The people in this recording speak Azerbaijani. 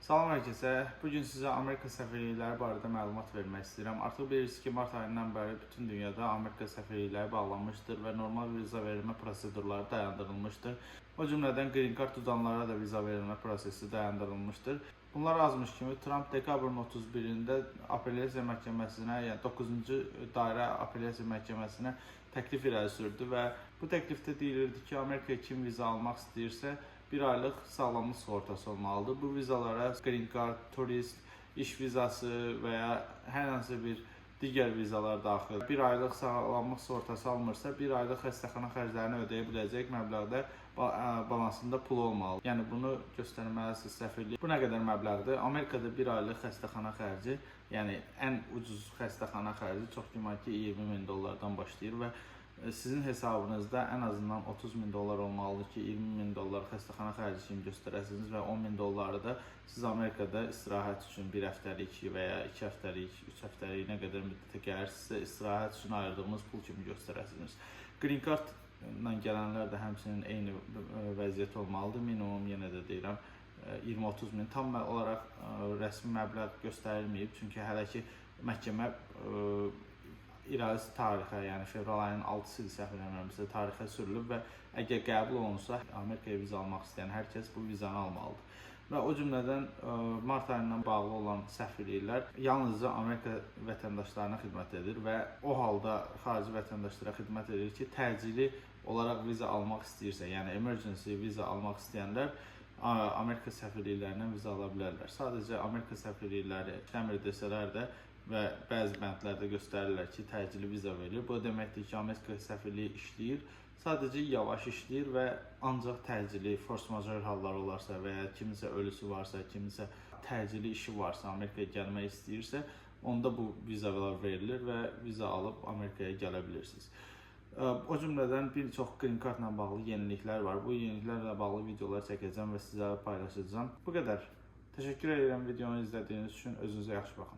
Salam hər kəsə. Bugün sizə Amerika səfirlikləri barədə məlumat vermək istəyirəm. Artıq bilirsiniz ki, mart ayından bəri bütün dünyada Amerika səfirlikləri bağlanmışdır və normal viza verilmə prosedurları dayandırılmışdır. O cümlədən Green Card tutanlara da viza verilmə prosesi dayandırılmışdır. Bunlar azmış kimi Trump dekabrın 31-də Apellyasiya məhkəməsinə, yəni 9-cu dairə Apellyasiya məhkəməsinə təklif irəli sürdü və bu təklifdə deyilirdi ki, Amerikaya kim viza almaq istəyirsə, bir aylıq sağlamlıq sığortası olmalıdır. Bu vizalara Green Card, turist, iş vizası və ya hər hansı bir digər vizalar daxil. Bir aylıq sağlamlıq sığortası almırsa, bir aylıq xəstəxana xərclərini ödəyə biləcək məbləğdə balansında pul olmalı. Yəni bunu göstərməlisiniz səfirlik. Bu nə qədər məbləğdir? Amerikada bir aylıq xəstəxana xərci, yəni ən ucuz xəstəxana xərci çox güman ki 20.000 dollardan başlayır və sizin hesabınızda ən azından 30.000 dollar olmalıdır ki, 20.000 dollar xəstəxana xərci kimi göstərəsiniz və 10.000 dolları da siz Amerikada istirahət üçün 1 həftəlik və ya 2 həftəlik, 3 həftəlik nə qədər müddətə gəlirsinizsə, istirahət üçün ayırdığınız pul kimi göstərəsiniz. Green Card ilə gələnlər də həmçinin eyni vəziyyət olmalıdır. Minimum yenə də deyirəm 20-30 min tam olaraq rəsmi məbləğ göstərilməyib, çünki hələ ki məhkəmə irəli tarixə, yəni fevral ayının 6-sı səhv eləmirəmsə tarixə sürülüb və əgər qəbul olunsa, Amerikaya viza almaq istəyən hər kəs bu vizanı almalıdır. Və o cümlədən mart ayından bağlı olan səfirliklər yalnızca Amerika vətəndaşlarına xidmət edir və o halda xarici vətəndaşlara xidmət edir ki, təcili olaraq viza almaq istəyirsə, yəni emergency viza almaq istəyənlər Amerika səfirliklərindən viza ala bilərlər. Sadəcə Amerika səfirlikləri işləmir desələr də və bəzi bəndlərdə göstərirlər ki, təcili viza verilir. Bu deməkdir ki, Amerika səfirliyi işləyir, sadəcə yavaş işləyir və ancaq təcili, force majeure hallar olarsa və ya kiminsə ölüsü varsa, kiminsə təcili işi varsa, Amerikaya gəlmək istəyirsə, onda bu vizalar verilir və viza alıb Amerikaya gələ bilirsiniz. O cümlədən bir çox Green Card-la bağlı yeniliklər var. Bu yeniliklərlə bağlı videolar çəkəcəm və sizə paylaşacağım. Bu qədər. Təşəkkür edirəm videonu izlədiyiniz üçün. Özünüzə yaxşı baxın.